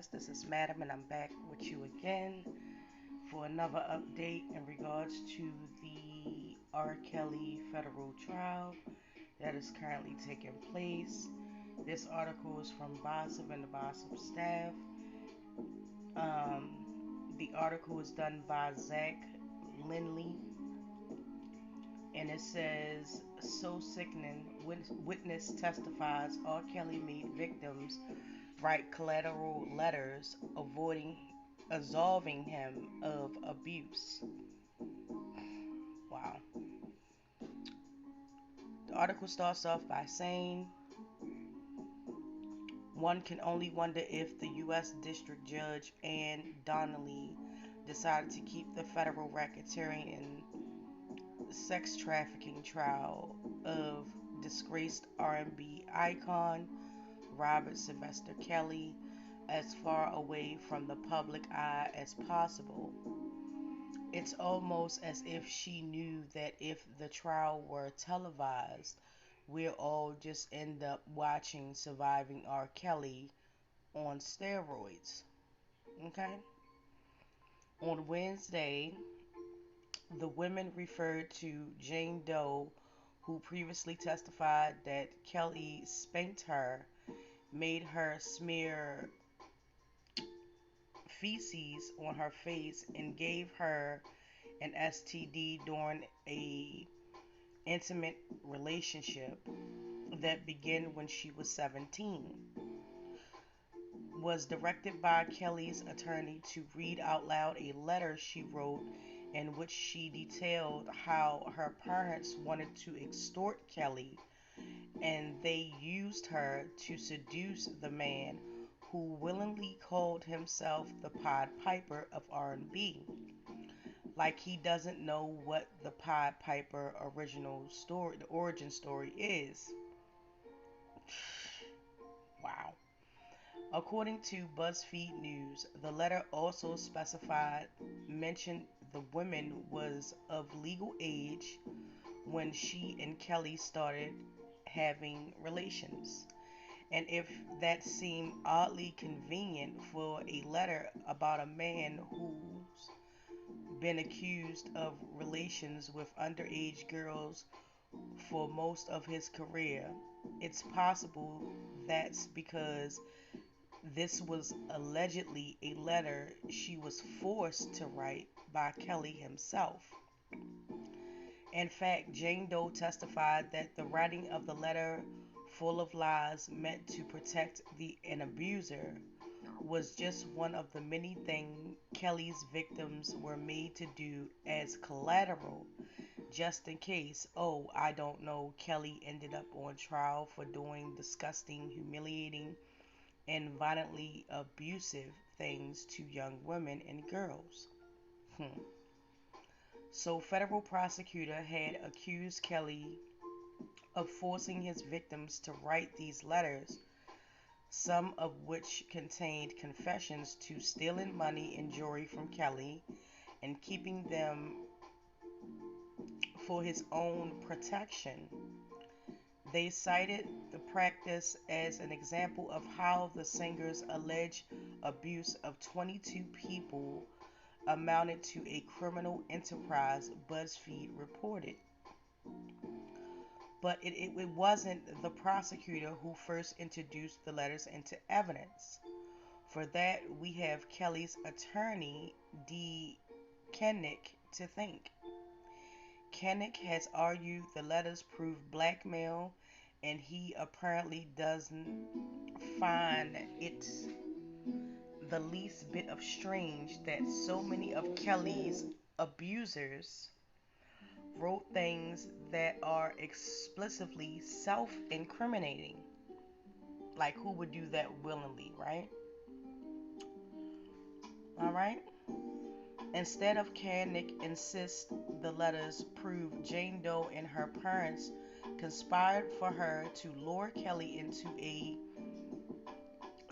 guys, this is Madam, and I'm back with you again for another update in regards to the R. Kelly federal trial that is currently taking place. This article is from Bossip and the Bossip staff. The article is done by Zack Lindley, and it says, "So sickening, witness testifies R. Kelly made victims write collateral letters avoiding absolving him of abuse." Wow. The article starts off by saying, "One can only wonder if the U.S. District Judge Ann Donnelly decided to keep the federal racketeering and sex trafficking trial of disgraced R&B icon Robert Sylvester Kelly as far away from the public eye as possible. It's almost as if she knew that if the trial were televised, we'll all just end up watching Surviving R. Kelly on steroids." Okay? On Wednesday, the women referred to Jane Doe, who previously testified that Kelly spanked her, made her smear feces on her face, and gave her an STD during a intimate relationship that began when she was 17, was directed by Kelly's attorney to read out loud a letter she wrote in which she detailed how her parents wanted to extort Kelly and they used her to seduce the man who willingly called himself the Pied Piper of R&B. Like he doesn't know what the Pied Piper original story, the origin story is. Wow. According to BuzzFeed News, the letter also mentioned the woman was of legal age when she and Kelly started having relations. And if that seemed oddly convenient for a letter about a man who's been accused of relations with underage girls for most of his career, it's possible that's because this was allegedly a letter she was forced to write by Kelly himself. In fact, Jane Doe testified that the writing of the letter, full of lies meant to protect an abuser, was just one of the many things Kelly's victims were made to do as collateral, just in case, oh, I don't know, Kelly ended up on trial for doing disgusting, humiliating, and violently abusive things to young women and girls. Hmm. So, federal prosecutor had accused Kelly of forcing his victims to write these letters, some of which contained confessions to stealing money and jewelry from Kelly and keeping them for his own protection. They cited the practice as an example of how the singer's alleged abuse of 22 people amounted to a criminal enterprise, BuzzFeed reported. But it wasn't the prosecutor who first introduced the letters into evidence. For that, we have Kelly's attorney, D. Kennick, to thank. Kennick has argued the letters prove blackmail, and he apparently doesn't find it the least bit of strange that so many of Kelly's abusers wrote things that are explicitly self incriminating. Like, who would do that willingly, right? Alright? Instead of Kannick insists the letters prove Jane Doe and her parents conspired for her to lure Kelly into a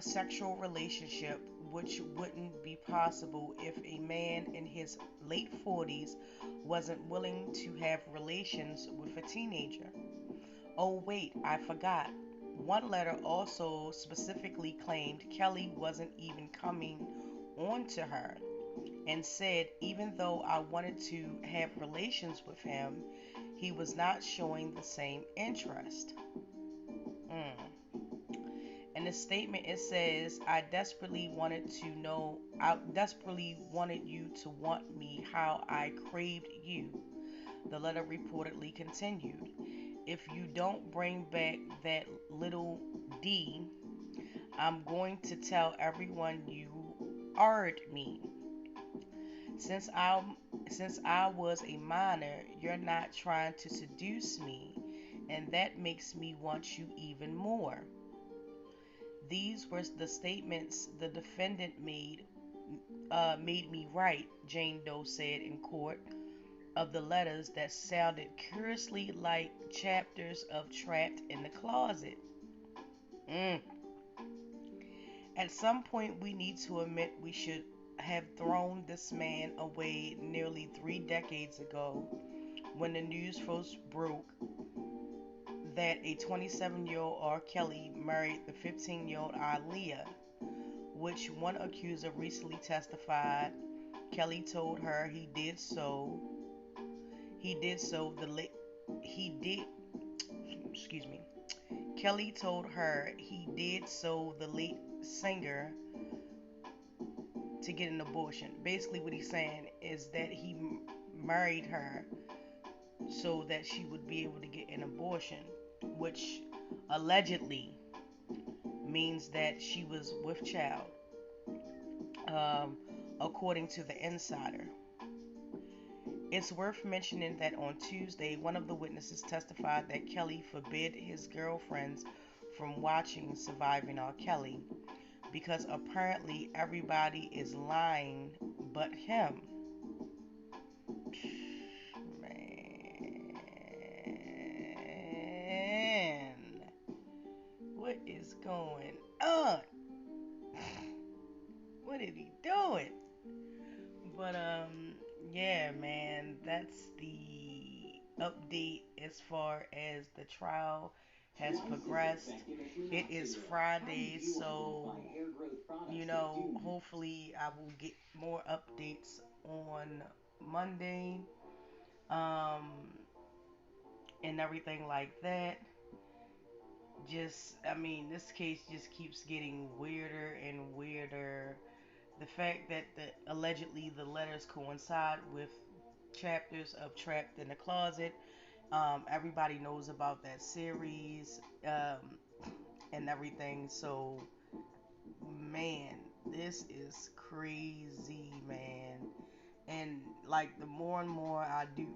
sexual relationship, which wouldn't be possible if a man in his late 40s wasn't willing to have relations with a teenager. Oh, wait, I forgot. One letter also specifically claimed Kelly wasn't even coming on to her and said even though I wanted to have relations with him, he was not showing the same interest. Mm. In the statement, it says, I desperately wanted you to want me how I craved you. The letter reportedly continued, if you don't bring back that little D, I'm going to tell everyone you ard me. Since I since I was a minor, you're not trying to seduce me, and that makes me want you even more. These were the statements the defendant made me write, Jane Doe said in court of the letters that sounded curiously like chapters of Trapped in the Closet. Mm. At some point, we need to admit we should have thrown this man away nearly 3 decades ago when the news first broke that a 27-year-old R. Kelly married the 15-year-old Aaliyah, which one accuser recently testified Kelly told her he did so. He did so the late. He did. Excuse me. Kelly told her he did so the late singer to get an abortion. Basically, what he's saying is that he married her so that she would be able to get an abortion, which allegedly means that she was with child, um, according to the insider. It's worth mentioning that on Tuesday, one of the witnesses testified that Kelly forbid his girlfriends from watching Surviving R. Kelly because apparently everybody is lying but him. Man, what is going on? What is he doing? But yeah, man, that's the update as far as the trial has progressed. It is Friday, so hopefully I will get more updates on Monday, um, and everything like that. This case just keeps getting weirder and weirder. The fact that allegedly the letters coincide with chapters of Trapped in the Closet. Everybody knows about that series, and everything. So, man, this is crazy, man. And like the more and more I do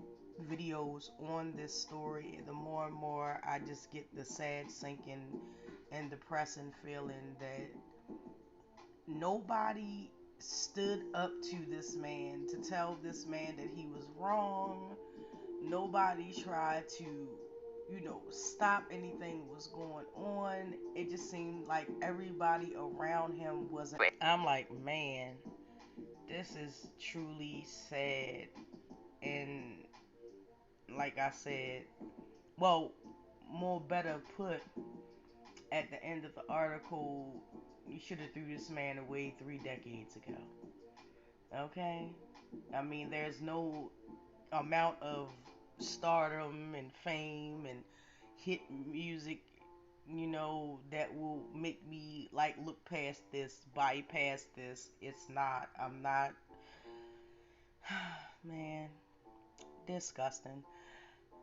videos on this story, the more and more I just get the sad, sinking, and depressing feeling that nobody stood up to this man to tell this man that he was wrong. Nobody tried to, stop anything was going on. It just seemed like everybody around him wasn't. I'm like, man, this is truly sad. And like I said, well, more better put, at the end of the article, you should have threw this man away 3 decades ago. Okay? There's no amount of stardom and fame and hit music, that will make me like look past this, bypass this. It's not. I'm not. Man, disgusting.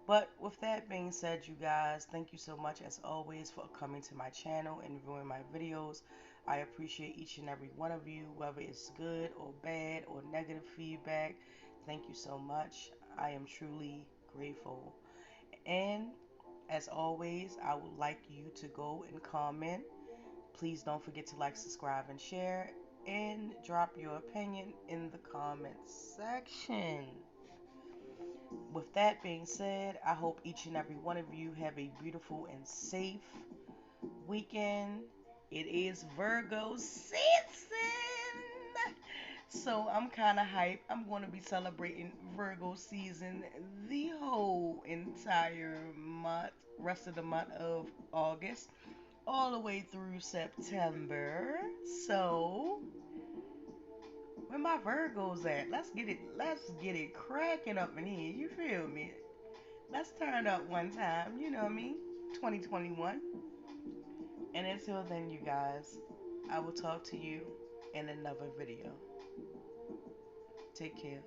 But with that being said, you guys, thank you so much as always for coming to my channel and viewing my videos. I appreciate each and every one of you, whether it's good or bad or negative feedback. Thank you so much. I am truly grateful. And as always, I would like you to go and comment. Please don't forget to like, subscribe, and share. And drop your opinion in the comments section. With that being said, I hope each and every one of you have a beautiful and safe weekend. It is Virgo season. So I'm kind of hyped. I'm going to be celebrating Virgo season the whole entire month, rest of the month of August. all the way through September. So, where my Virgos at? Let's get it cracking up in here. You feel me? Let's turn up one time. You know me. 2021. And until then, you guys, I will talk to you in another video. Take care.